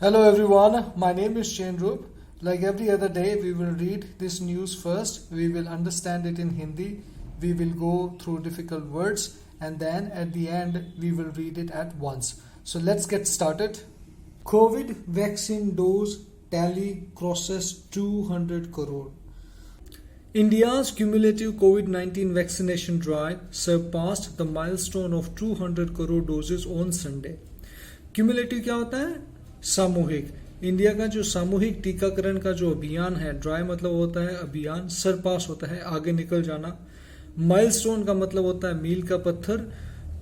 Hello everyone, my name is Shane Roop. Like every other day, we will read this news first, we will understand it in Hindi, we will go through difficult words, and then at the end, we will read it at once. So let's get started. COVID vaccine dose tally crosses 200 crore. India's cumulative COVID-19 vaccination drive surpassed the milestone of 200 crore doses on Sunday. Cumulative क्या होता है? सामूहिक. India का जो सामूहिक टीकाकरण का जो अभियान है, ड्राइव मतलब होता है अभियान, सरपास होता है आगे निकल जाना, माइलस्टोन का मतलब होता है मील का पत्थर,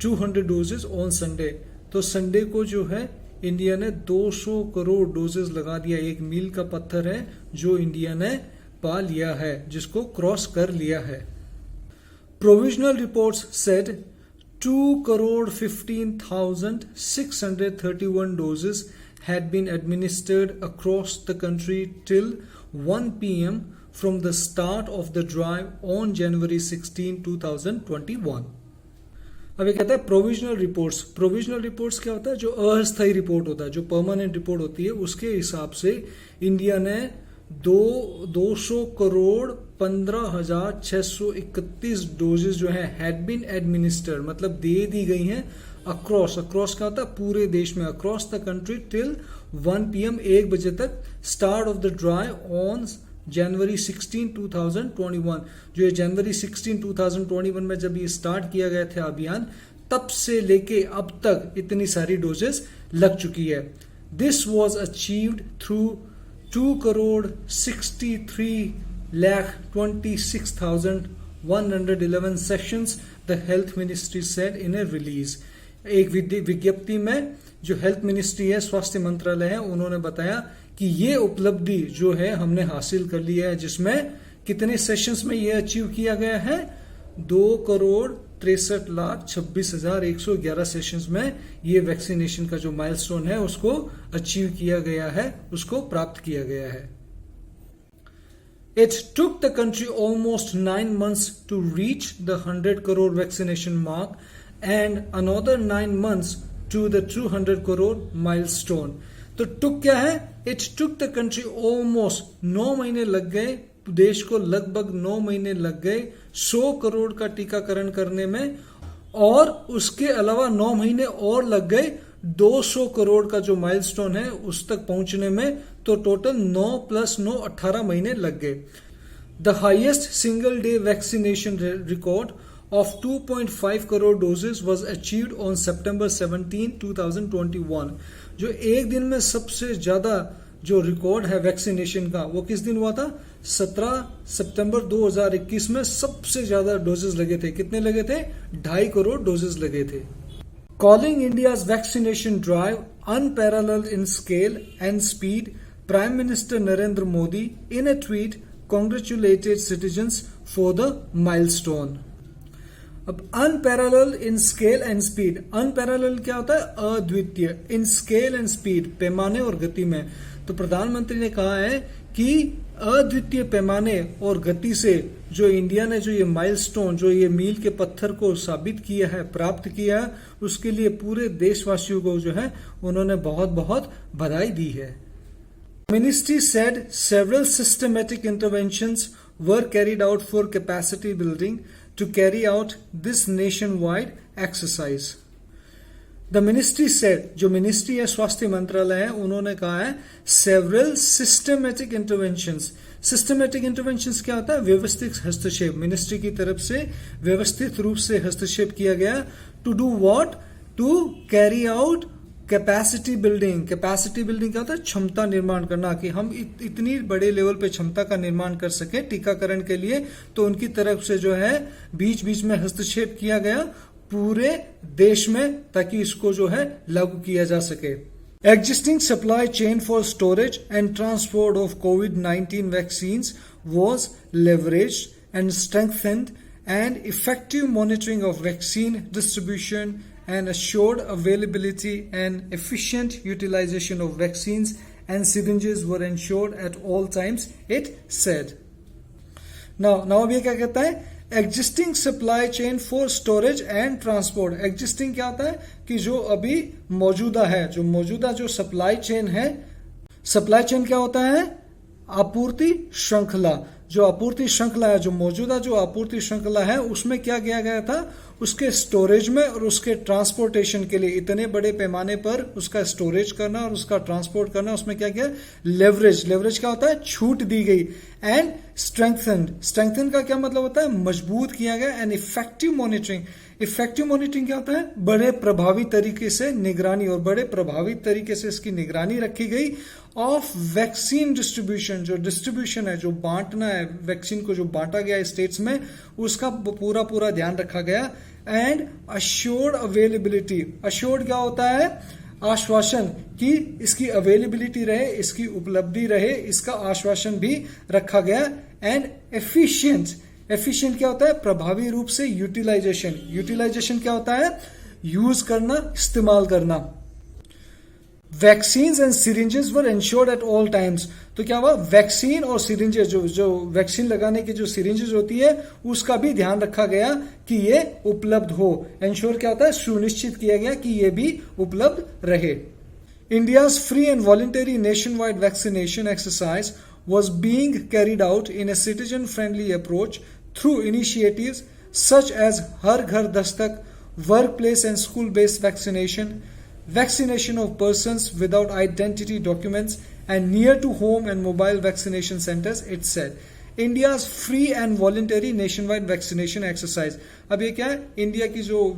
200 डोजेस ऑन संडे. तो संडे को जो है इंडिया ने 200 करोड़ डोजेस लगा दिया. एक मील का पत्थर है जो इंडिया ने पा लिया है, जिसको क्रॉस कर लिया है. Provisional reports said 2,15,631 doses had been administered across the country till 1 p.m. from the start of the drive on January 16, 2021. अब ये कहता है प्रोविजनल रिपोर्ट्स. प्रोविजनल रिपोर्ट्स क्या होता है? जो अस्थायी रिपोर्ट होता है, जो परमानेंट रिपोर्ट होती है, उसके हिसाब से इंडिया ने 200 करोड़ 15,631 डोजेज जो है हैड बीन एडमिनिस्टर्ड, मतलब दे दी गई हैं अक्रॉस. अक्रॉस क्या होता है? पूरे देश में. Across the country till 1 PM 1 बजे तक, start of the drive on January 16, 2021. जो ये जनवरी 16, 2021 में जब ये स्टार्ट किया गया था अभियान, तब से लेके अब तक इतनी सारी डोजेस लग चुकी है. This was achieved through 2,63,26,111 sessions, the health ministry said in A release. एक विज्ञप्ति में जो हेल्थ मिनिस्ट्री है, स्वास्थ्य मंत्रालय है, उन्होंने बताया कि ये उपलब्धि जो है हमने हासिल कर लिया है, जिसमें कितने सेशंस में ये अचीव किया गया है? 2,63,26,111 सेशंस में ये वैक्सीनेशन का जो माइलस्टोन है उसको अचीव किया गया है, उसको प्राप्त किया गया है. It took the country almost 9 months to reach the 100 crore vaccination mark and another 9 months to the 200 crore milestone. तो took क्या है? It took the country almost 9 महीने लग गए, देश को लगभग 9 महीने लग गए 100 करोड़ का टीकाकरण करने में, और उसके अलावा 9 महीने और लग गए 200 करोड़ का जो माइलस्टोन है उस तक पहुंचने में. तो टोटल 9 + 9 18 महीने लग गए. The highest single day vaccination record of 2.5 crore doses was achieved on September 17, 2021. जो एक दिन में सबसे ज्यादा जो रिकॉर्ड है वैक्सीनेशन का, वो किस दिन हुआ था? 17 सितंबर 2021 में सबसे ज्यादा डोजेस लगे थे. कितने लगे थे? 2.5 करोड़ डोजेस लगे थे. Calling India's vaccination drive unparalleled in scale and speed, Prime Minister Narendra Modi in a tweet congratulated citizens for the milestone. अब unparalleled in scale and speed. Unparalleled क्या होता है? अद्वितीय. इन स्केल एंड स्पीड, पैमाने और गति में. तो प्रधानमंत्री ने कहा है कि अद्वितीय पैमाने और गति से जो इंडिया ने जो ये माइलस्टोन, जो ये मील के पत्थर को साबित किया है, प्राप्त किया है, उसके लिए पूरे देशवासियों को जो है उन्होंने बहुत बहुत बधाई दी है. Ministry said several systematic interventions were carried out for capacity building to carry out this nationwide exercise. The ministry said, जो मिनिस्ट्री है, स्वास्थ्य मंत्रालय है, उन्होंने कहा है several systematic interventions. Systematic interventions क्या होता है? व्यवस्थित हस्तक्षेप. मिनिस्ट्री की तरफ से व्यवस्थित रूप से हस्तक्षेप किया गया. To do what? To carry out capacity building. Capacity building क्या होता है? क्षमता निर्माण करना, कि हम इतनी बड़े लेवल पे क्षमता का निर्माण कर सके टीकाकरण के लिए. तो उनकी तरफ से जो है बीच बीच में हस्तक्षेप किया गया पूरे देश में, ताकि इसको जो है लागू किया जा सके. Existing supply chain for storage and transport of COVID-19 vaccines was leveraged and strengthened, and effective monitoring of vaccine distribution and assured availability and efficient utilization of vaccines and syringes were ensured at all times, it said. Now अब ये क्या कहता है? Existing supply chain for storage and transport. Existing क्या होता है कि जो अभी मौजूदा है, जो मौजूदा जो सप्लाई चेन है, सप्लाई चेन क्या होता है? आपूर्ति श्रृंखला। जो आपूर्ति श्रृंखला है, जो मौजूदा जो आपूर्ति श्रृंखला है, उसमें क्या किया गया था? उसके स्टोरेज में और उसके ट्रांसपोर्टेशन के लिए इतने बड़े पैमाने पर उसका स्टोरेज करना और उसका ट्रांसपोर्ट करना, उसमें क्या किया? लेवरेज। लेवरेज क्या होता है? छूट दी गई। एंड स्ट्रेंथन, स्ट्रेंथन का क्या मतलब होता है? मजबूत किया गया। And effective monitoring, effective monitoring क्या होता है? बड़े प्रभावी तरीके से निगरानी, और बड़े प्रभावी तरीके से इसकी निगरानी रखी गई ऑफ वैक्सीन डिस्ट्रीब्यूशन। जो डिस्ट्रीब्यूशन है, जो बांटना है वैक्सीन को, जो बांटा गया स्टेट्स में, उसका पूरा पूरा ध्यान रखा गया। एंड अश्योर्ड अवेलेबिलिटी, अश्योर्ड क्या होता है? आश्वासन कि इसकी अवेलेबिलिटी रहे, इसकी उपलब्धि रहे, इसका आश्वासन भी रखा गया। एंड एफिशिएंट, एफिशिएंट क्या होता है? प्रभावी रूप से यूटिलाइजेशन। यूटिलाइजेशन क्या होता है? यूज करना, इस्तेमाल करना। Vaccines and syringes were ensured at all times. तो क्या हुआ? वैक्सीन और सिरिंजेस, जो वैक्सीन लगाने की जो सिरिंजेस होती है, उसका भी ध्यान रखा गया कि ये उपलब्ध हो। एंश्योर क्या होता है? सुनिश्चित किया गया कि ये भी उपलब्ध रहे। India's free and voluntary nation wide vaccination exercise was being carried out in a citizen-friendly approach through initiatives such as Har Ghar Dastak, workplace and school-based vaccination, vaccination of persons without identity documents, and near-to-home and mobile vaccination centers, it said. India's free and voluntary nationwide vaccination exercise. अब ये क्या है? India की जो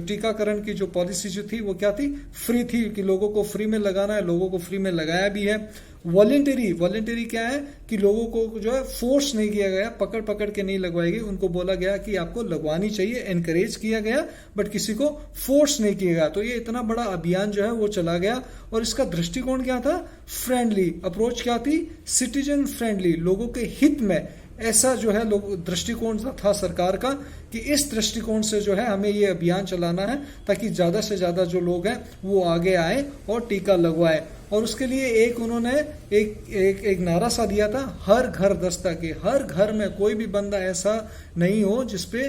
टीकाकरण की जो policy जो थी, वो क्या थी? फ्री थी, कि लोगों को फ्री में लगाना है, लोगों को फ्री में लगाया भी है। वॉलंटरी, वॉलंटरी क्या है? कि लोगों को जो है फोर्स नहीं किया गया, पकड़ पकड़ के नहीं लगवाई गई, उनको बोला गया कि आपको लगवानी चाहिए, एनकरेज किया गया, बट किसी को फोर्स नहीं किया गया। तो ये इतना बड़ा अभियान जो है वो चला गया। और इसका दृष्टिकोण क्या था? फ्रेंडली अप्रोच क्या थी? सिटीजन फ्रेंडली, लोगों के हित में। ऐसा जो है दृष्टिकोण था सरकार का कि इस दृष्टिकोण से जो है हमें ये अभियान चलाना है, ताकि ज्यादा से ज्यादा जो लोग हैं वो आगे आए और टीका लगवाए। और उसके लिए एक उन्होंने एक नारा सा दिया था, हर घर दस्तक। हर घर में कोई भी बंदा ऐसा नहीं हो जिसपे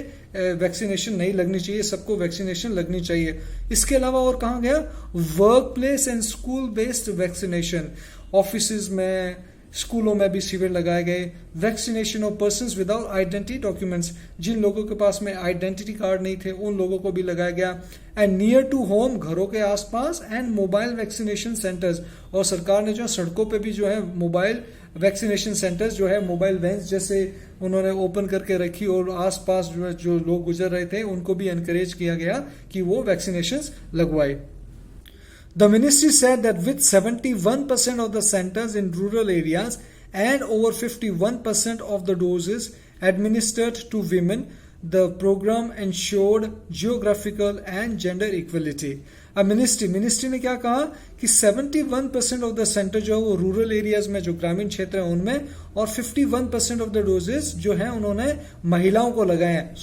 वैक्सीनेशन नहीं लगनी चाहिए, सबको वैक्सीनेशन लगनी चाहिए। इसके अलावा और कहा गया? Work place and school based vaccination. Office में, स्कूलों में भी शिविर लगाए गए। Vaccination of persons without identity documents, जिन लोगों के पास में आइडेंटिटी कार्ड नहीं थे उन लोगों को भी लगाया गया। एंड नियर टू होम, घरों के आसपास। एंड मोबाइल वैक्सीनेशन सेंटर्स, और सरकार ने जो सड़कों पे भी जो है मोबाइल वैक्सीनेशन सेंटर्स जो है, मोबाइल वैन्स जैसे उन्होंने ओपन करके रखी, और आसपास जो लोग गुजर रहे थे उनको भी एनकरेज किया गया कि वो वैक्सीनेशन लगवाए। The ministry said that with 71% of the centers in rural areas and over 51% of the doses administered to women, the program ensured geographical and gender equality. अब मिनिस्ट्री ने क्या कहा कि 71% ऑफ द सेंटर जो है वो rural areas में, जो ग्रामीण क्षेत्र है उनमें, और 51% ऑफ द डोजेस जो है उन्होंने महिलाओं को लगाए हैं।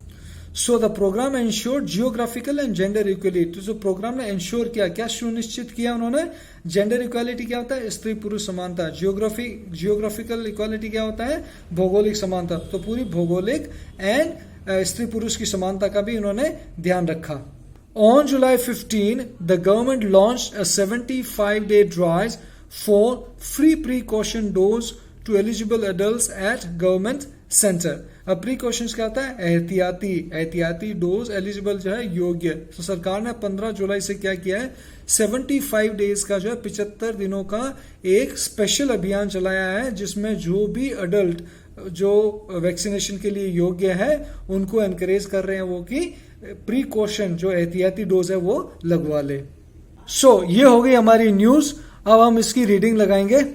So the program ensured geographical and gender equality. तो जो प्रोग्राम ने एंश्योर किया, क्या सुनिश्चित किया उन्होंने? जेंडर इक्वालिटी क्या होता है? स्त्री पुरुष समानता। जियोग्राफिकल इक्वालिटी क्या होता है? भौगोलिक समानता। तो पूरी भौगोलिक एंड स्त्री पुरुष की समानता का भी उन्होंने ध्यान रखा। On July 15, the government launched a 75-day drive for free precaution dose to eligible adults at government center. अब प्रिकॉशंस क्या होता है? एहतियाती डोज एलिजिबल जो है योग्य। तो सरकार ने 15 जुलाई से क्या किया है? 75 डेज का जो है 75 दिनों का एक स्पेशल अभियान चलाया है, जिसमें जो भी अडल्ट जो वैक्सीनेशन के लिए योग्य है उनको एनकरेज कर रहे हैं वो कि प्रिकॉशन जो एहतियाती डोज है वो लगवा ले। सो ये हो गई हमारी न्यूज। अब हम इसकी रीडिंग लगाएंगे।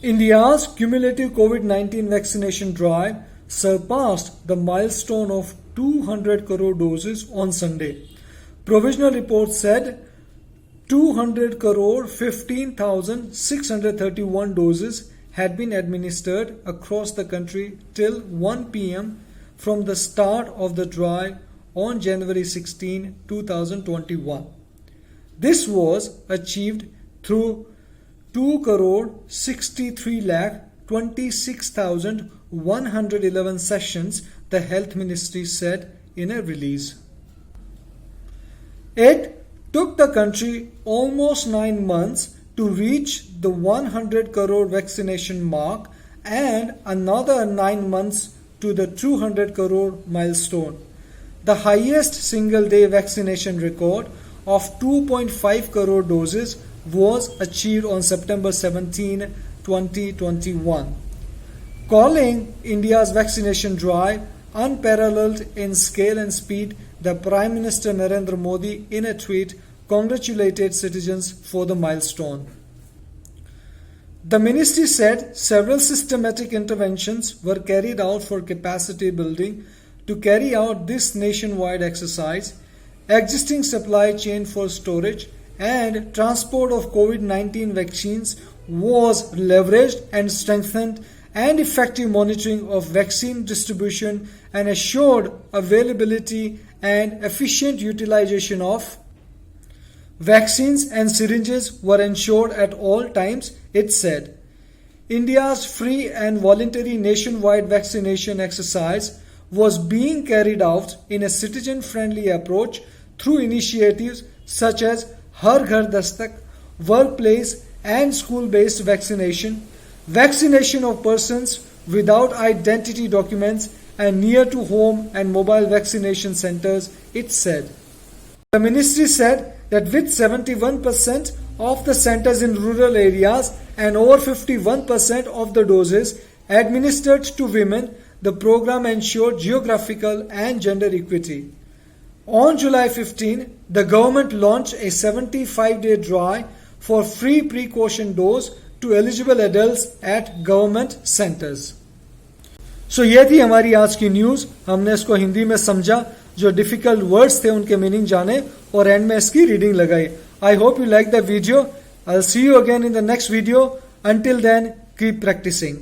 India's cumulative covid vaccination drive surpassed the milestone of 200 crore doses on Sunday. Provisional report said 200 crore 15,631 doses had been administered across the country till 1 p.m. from the start of the drive on January 16, 2021. This was achieved through 2 crore 63 lakh 26,111 sessions the health ministry said in a release. It took the country almost 9 months to reach the 100 crore vaccination mark and another 9 months to the 200 crore milestone. The highest single day vaccination record of 2.5 crore doses was achieved on September 17, 2021. Calling India's vaccination drive unparalleled in scale and speed, the Prime Minister Narendra Modi in a tweet congratulated citizens for the milestone. The ministry said several systematic interventions were carried out for capacity building to carry out this nationwide exercise. Existing supply chain for storage and transport of COVID-19 vaccines was leveraged and strengthened, and effective monitoring of vaccine distribution and assured availability and efficient utilization of vaccines and syringes were ensured at all times, it said. India's free and voluntary nationwide vaccination exercise was being carried out in a citizen-friendly approach through initiatives such as Har Ghar Dastak, workplace and school-based vaccination, vaccination of persons without identity documents, and near to home and mobile vaccination centers, it said. The ministry said that with 71% of the centers in rural areas and over 51% of the doses administered to women, the program ensured geographical and gender equity. On July 15, the government launched a 75-day drive for free precaution dose to eligible adults at government centers. So ये थी हमारी आज की news. हमने इसको हिंदी में समझा, जो डिफिकल्ट वर्ड्स थे उनके मीनिंग जाने और एंड में इसकी रीडिंग लगाई. I hope you like the video. I will see you again in the next video. Until then, keep practicing.